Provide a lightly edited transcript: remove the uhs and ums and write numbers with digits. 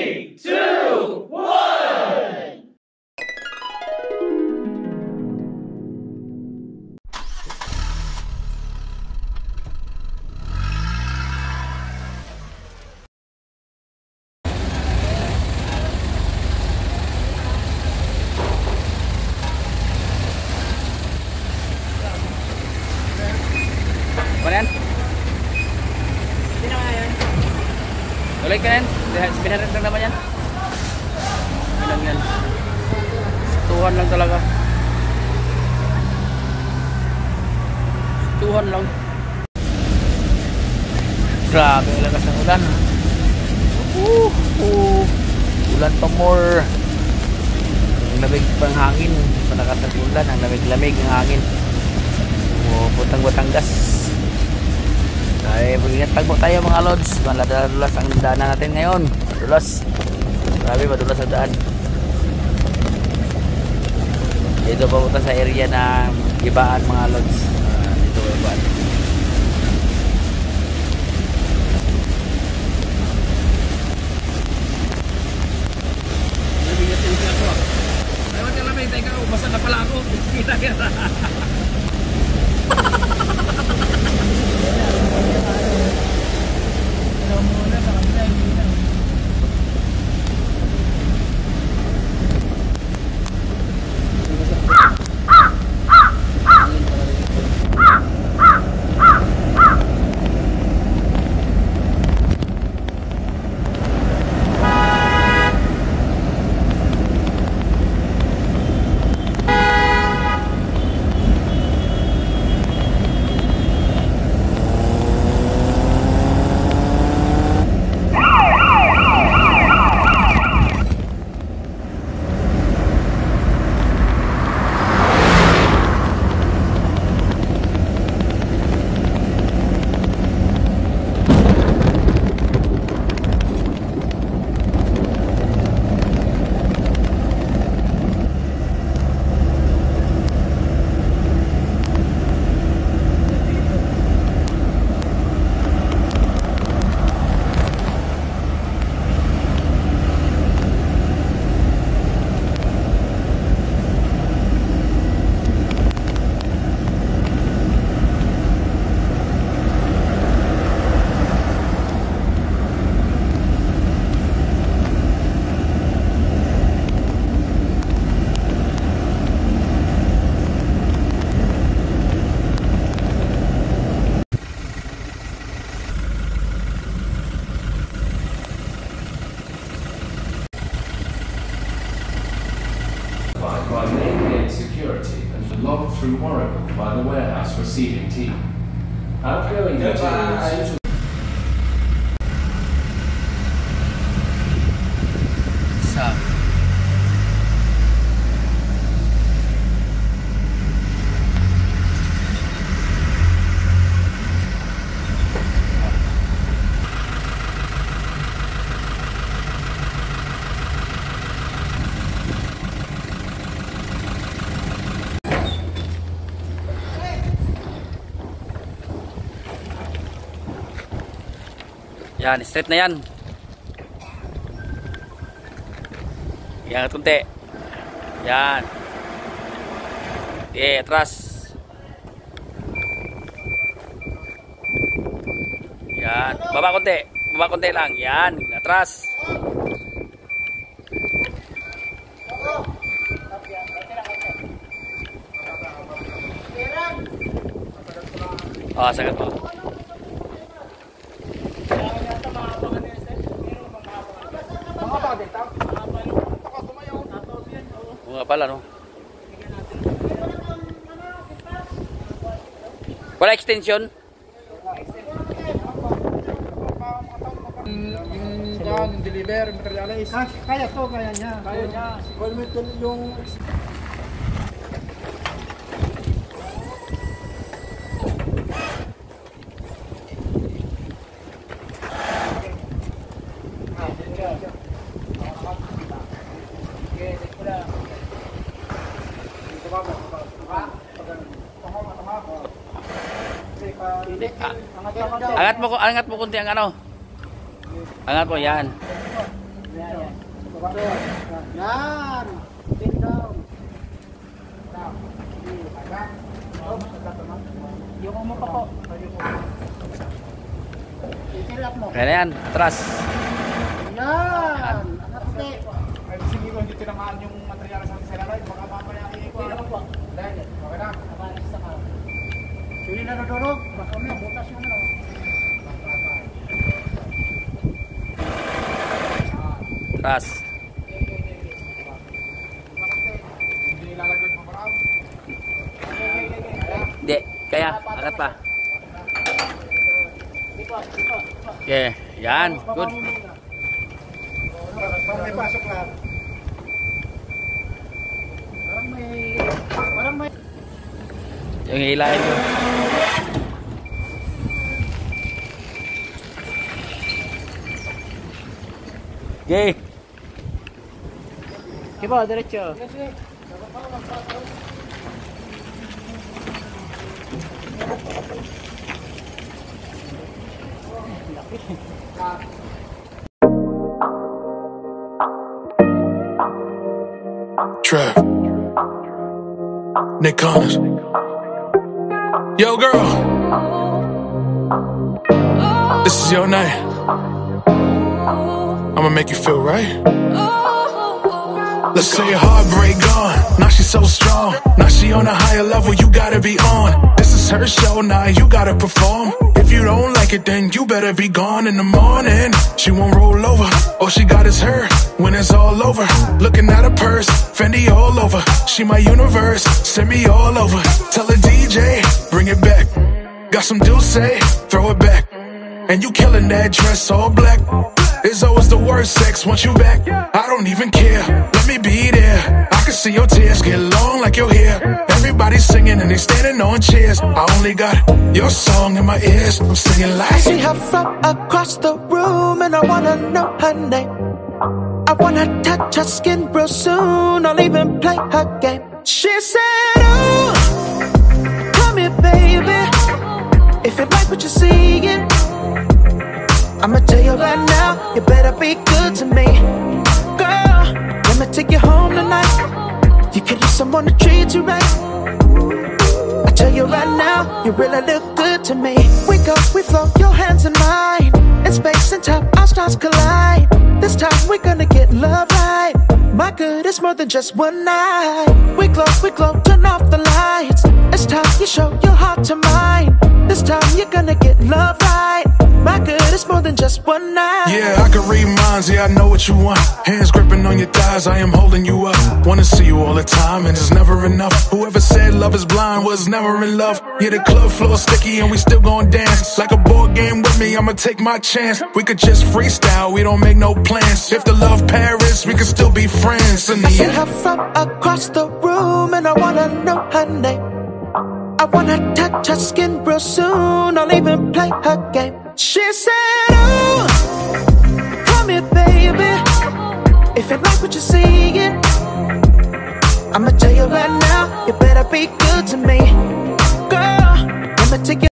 3, 2, 1! Kanan? Ulit kanan? Binarin lang naman yan. Bilang yan. Tuhan lang talaga. Tuhan lang. Grabe ang lakas ng ulan. Ulan pa more. Ang lamig pang hangin. Palakas ng ulan. Ang lamig-lamig ng hangin. Butang-Batangas. Ay, mag-ingat tagpo tayo mga lods. Maladadulas ang daanan natin ngayon. Madulas. Grabe, madulas ang daan. Dito pa punta sa area ng Gibaan mga lods. Dito pa Gibaan. Nabigat yung sila ko. Ayaw ka lamay, tayo ka. Basta na pala ako. Kita-kita. By main security and logged through Oracle by the warehouse receiving team. Outgoing materials. Yan, straight na yan. Yan, kunti. Yan. Okay, atras. Yan, baba konti. Baba konti lang. Yan, atras. Oh, sagat mo. Nga pala, no? Wala extension? Yung deliver, materialis. Kaya to, kaya niya. Kaya niya. Yung Angat mo kunti ang ano. Angat mo yan. Yan. Sit down. Down. Yung mo pa po. Itilap mo. Kaya na yan, atras. Yan. Anak ko. Ay, sige ko, hindi tinamaan yung material sa Selarite. Baka mamaya i-ikuha. Ano po? Dahil, okay na. Hindi na nadurog. Baka may butas yung ano. Atras. Hindi ilalagay pa parang. Hindi, kaya, angkat pa. Okay, yan, good. Parang may pasok lahat. Parang may Yung hilahin ko. Okay. Kiba, diretso. Trap. Nick Connors. Yo, girl. This is your night. I'ma make you feel right. Let's say your heartbreak gone. Now she's so strong. Now she on a higher level, you gotta be on. This is her show, now you gotta perform. If you don't like it, then you better be gone in the morning. She won't roll over. All she got is her when it's all over. Looking at her purse, Fendi all over. She my universe, send me all over. Tell her DJ, bring it back. Got some Dulce, throw it back. And you killing that dress all black. It's always the worst sex once you back. I don't even care, let me be there. I can see your tears get long like your hair. Everybody's singing and they standing on chairs. I only got your song in my ears. I'm singing like I see her from across the room and I wanna know her name. I wanna touch her skin real soon. I'll even play her game. She said, ooh, come here baby. If you like what you're seeing, I'ma tell you right now, you better be good to me. Girl, let me take you home tonight. You can use someone to treat you right. I tell you right now, you really look good to me. We go, we flow, your hands in mine. In space and time, our stars collide. This time we're gonna get love right. My good, it's more than just one night. We glow, turn off the lights. It's time you show your heart to mine. This time you're gonna get love right. My good, it's more than just one night. yeah, I can read minds, yeah, I know what you want. Hands gripping on your thighs, I am holding you up. Wanna see you all the time, and it's never enough. Whoever said love is blind was never in love. Yeah, the club floor sticky and we still gon' dance. Like a board game with me, I'ma take my chance. We could just freestyle, we don't make no plans. If the love Paris, we could still be friends in the I see end. her from across the room and I wanna know her name. I wanna touch her skin real soon. I'll even play her game. She said, ooh, come here baby. If you like what you're seeing, I'ma tell you right now, you better be good to me. Girl, let me take you